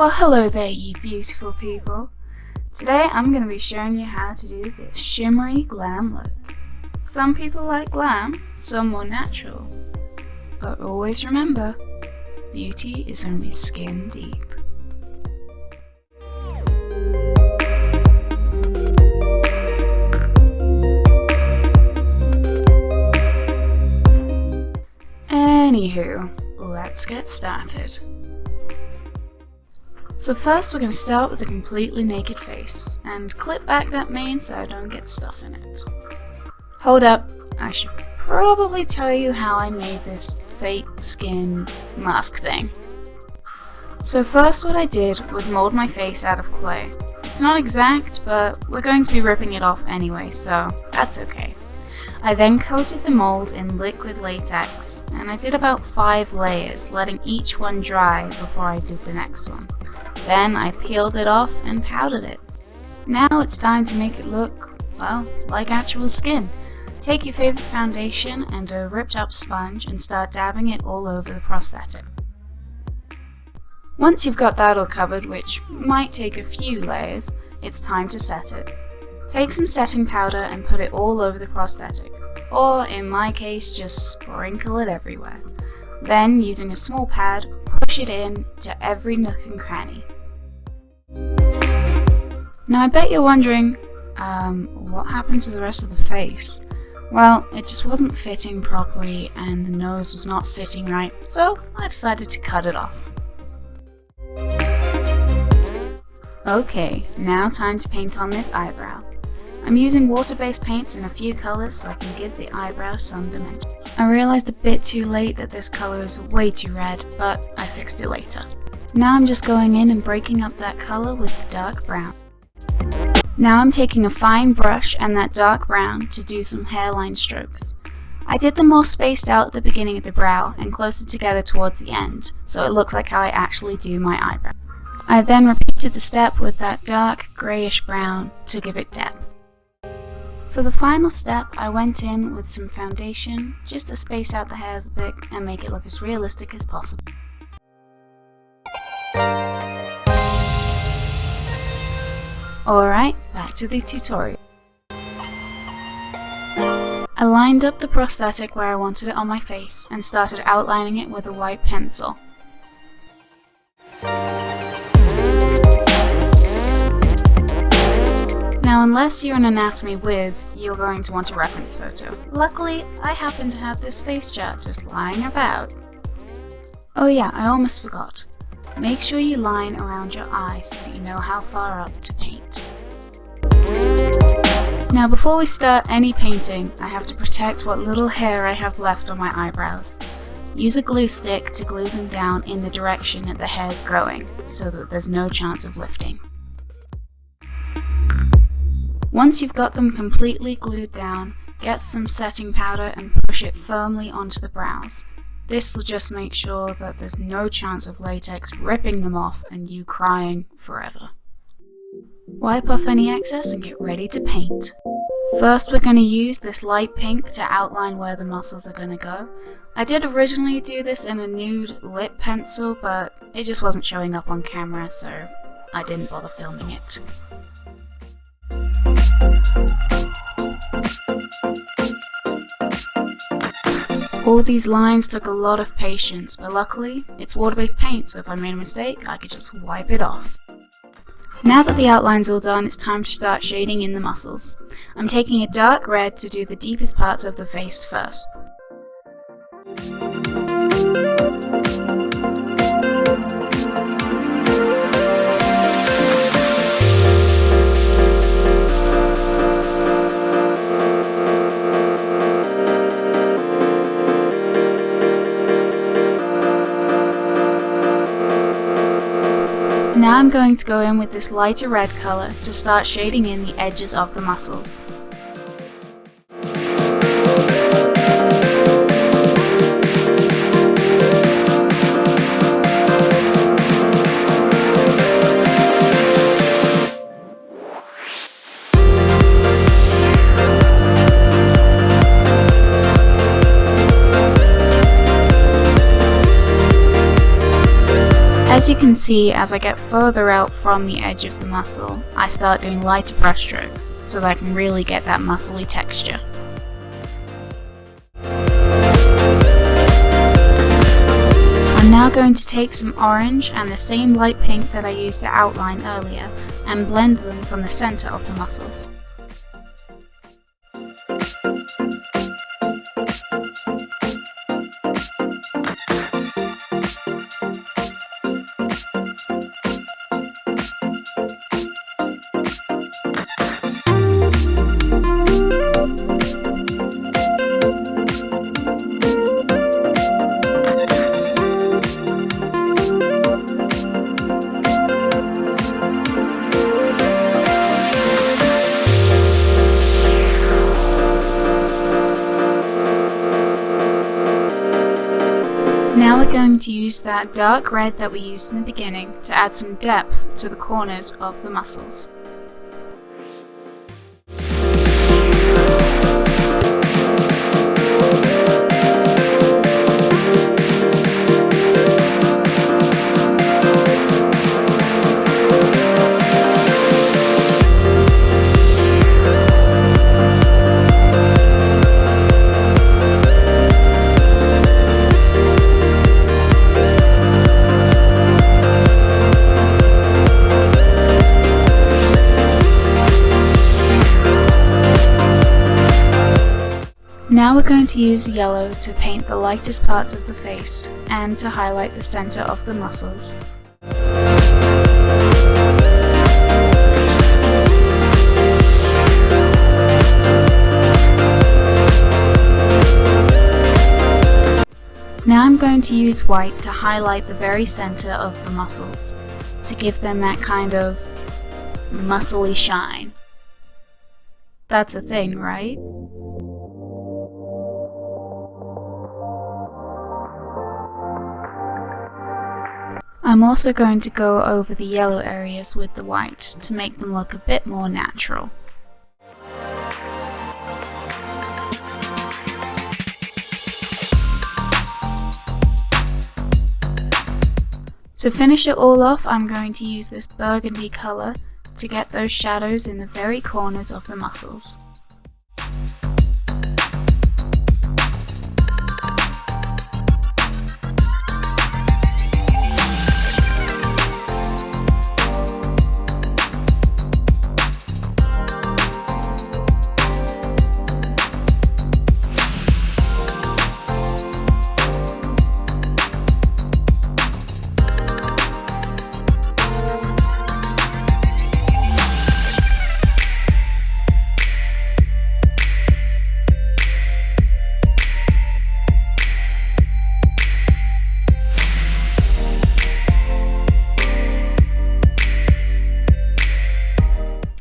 Well, hello there, you beautiful people. Today I'm going to be showing you how to do this shimmery glam look. Some people like glam, some more natural. But always remember, beauty is only skin deep. Anywho, let's get started. So first we're going to start with a completely naked face, and clip back that mane so I don't get stuff in it. Hold up, I should probably tell you how I made this fake skin mask thing. So first what I did was mold my face out of clay. It's not exact, but we're going to be ripping it off anyway, so that's okay. I then coated the mold in liquid latex, and I did about 5 layers, letting each one dry before I did the next one. Then I peeled it off and powdered it. Now it's time to make it look, well, like actual skin. Take your favorite foundation and a ripped up sponge and start dabbing it all over the prosthetic. Once you've got that all covered, which might take a few layers, it's time to set it. Take some setting powder and put it all over the prosthetic, or in my case just sprinkle it everywhere. Then, using a small pad, push it in to every nook and cranny. Now I bet you're wondering, what happened to the rest of the face? Well, it just wasn't fitting properly and the nose was not sitting right, so I decided to cut it off. Okay, now time to paint on this eyebrow. I'm using water-based paints in a few colours so I can give the eyebrow some dimension. I realised a bit too late that this colour is way too red, but I fixed it later. Now I'm just going in and breaking up that colour with the dark brown. Now I'm taking a fine brush and that dark brown to do some hairline strokes. I did them more spaced out at the beginning of the brow and closer together towards the end, so it looks like how I actually do my eyebrow. I then repeated the step with that dark greyish brown to give it depth. For the final step, I went in with some foundation just to space out the hairs a bit and make it look as realistic as possible. Alright, back to the tutorial. I lined up the prosthetic where I wanted it on my face and started outlining it with a white pencil. Now, unless you're an anatomy whiz, you're going to want a reference photo. Luckily, I happen to have this face chart just lying about. Oh yeah, I almost forgot. Make sure you line around your eye so that you know how far up to paint. Now, before we start any painting, I have to protect what little hair I have left on my eyebrows. Use a glue stick to glue them down in the direction that the hair's growing, so that there's no chance of lifting. Once you've got them completely glued down, get some setting powder and push it firmly onto the brows. This will just make sure that there's no chance of latex ripping them off and you crying forever. Wipe off any excess and get ready to paint. First we're going to use this light pink to outline where the muscles are going to go. I did originally do this in a nude lip pencil, but it just wasn't showing up on camera, so I didn't bother filming it. All these lines took a lot of patience, but luckily it's water-based paint, so if I made a mistake, I could just wipe it off. Now that the outline's all done, it's time to start shading in the muscles. I'm taking a dark red to do the deepest parts of the face first. Now I'm going to go in with this lighter red colour to start shading in the edges of the muscles. As you can see, as I get further out from the edge of the muscle, I start doing lighter brush strokes so that I can really get that muscly texture. I'm now going to take some orange and the same light pink that I used to outline earlier and blend them from the center of the muscles. Now we're going to use that dark red that we used in the beginning to add some depth to the corners of the muscles. Now we're going to use yellow to paint the lightest parts of the face and to highlight the center of the muscles. Now I'm going to use white to highlight the very center of the muscles, to give them that kind of muscly shine. That's a thing, right? I'm also going to go over the yellow areas with the white to make them look a bit more natural. To finish it all off, I'm going to use this burgundy color to get those shadows in the very corners of the muscles.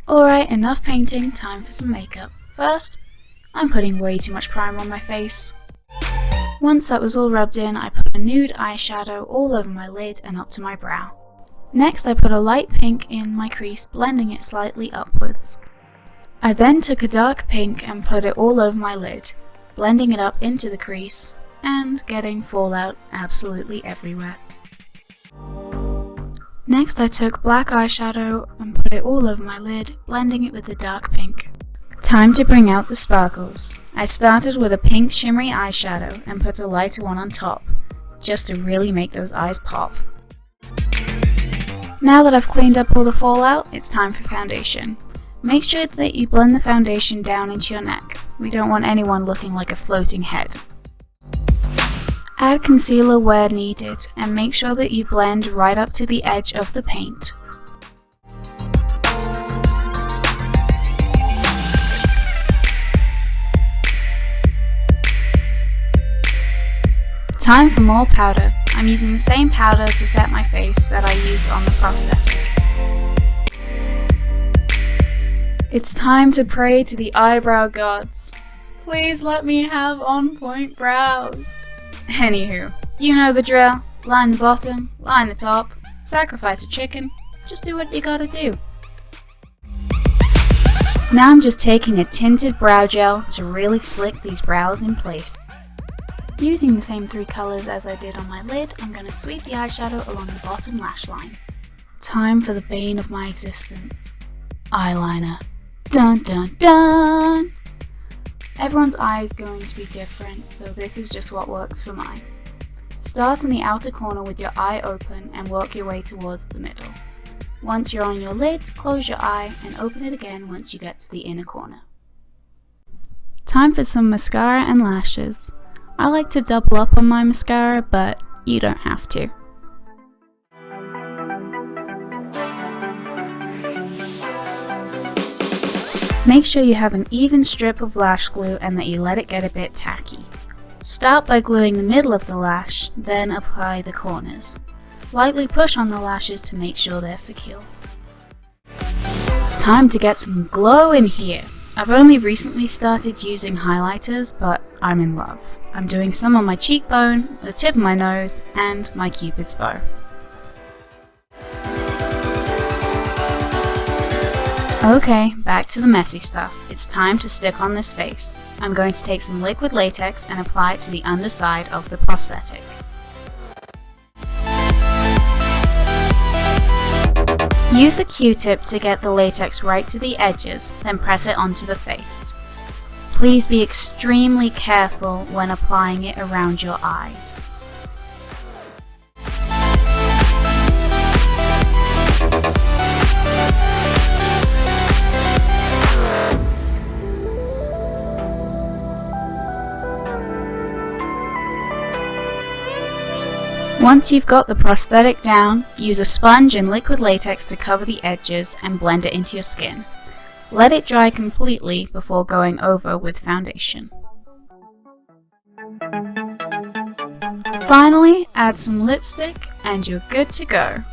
Alright, enough painting, time for some makeup. First, I'm putting way too much primer on my face. Once that was all rubbed in, I put a nude eyeshadow all over my lid and up to my brow. Next, I put a light pink in my crease, blending it slightly upwards. I then took a dark pink and put it all over my lid, blending it up into the crease and getting fallout absolutely everywhere. Next I took black eyeshadow and put it all over my lid, blending it with the dark pink. Time to bring out the sparkles. I started with a pink shimmery eyeshadow and put a lighter one on top, just to really make those eyes pop. Now that I've cleaned up all the fallout, it's time for foundation. Make sure that you blend the foundation down into your neck. We don't want anyone looking like a floating head. Add concealer where needed, and make sure that you blend right up to the edge of the paint. Time for more powder. I'm using the same powder to set my face that I used on the prosthetic. It's time to pray to the eyebrow gods. Please let me have on-point brows. Anywho, you know the drill. Line the bottom, line the top, sacrifice a chicken, just do what you gotta do. Now I'm just taking a tinted brow gel to really slick these brows in place. Using the same 3 colours as I did on my lid, I'm going to sweep the eyeshadow along the bottom lash line. Time for the bane of my existence. Eyeliner. Dun dun dun! Everyone's eye is going to be different, so this is just what works for mine. Start in the outer corner with your eye open and work your way towards the middle. Once you're on your lid, close your eye and open it again once you get to the inner corner. Time for some mascara and lashes. I like to double up on my mascara, but you don't have to. Make sure you have an even strip of lash glue and that you let it get a bit tacky. Start by gluing the middle of the lash, then apply the corners. Lightly push on the lashes to make sure they're secure. It's time to get some glow in here. I've only recently started using highlighters, but I'm in love. I'm doing some on my cheekbone, the tip of my nose, and my cupid's bow. Okay, back to the messy stuff. It's time to stick on this face. I'm going to take some liquid latex and apply it to the underside of the prosthetic. Use a Q-tip to get the latex right to the edges, then press it onto the face. Please be extremely careful when applying it around your eyes. Once you've got the prosthetic down, use a sponge and liquid latex to cover the edges and blend it into your skin. Let it dry completely before going over with foundation. Finally, add some lipstick and you're good to go.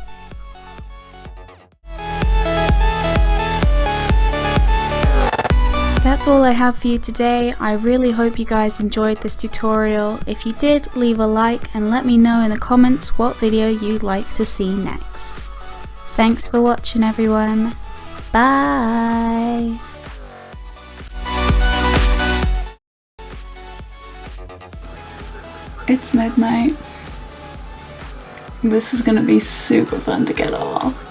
That's all I have for you today. I really hope you guys enjoyed this tutorial. If you did, leave a like and let me know in the comments what video you'd like to see next. Thanks for watching, everyone. Bye! It's midnight. This is gonna be super fun to get off.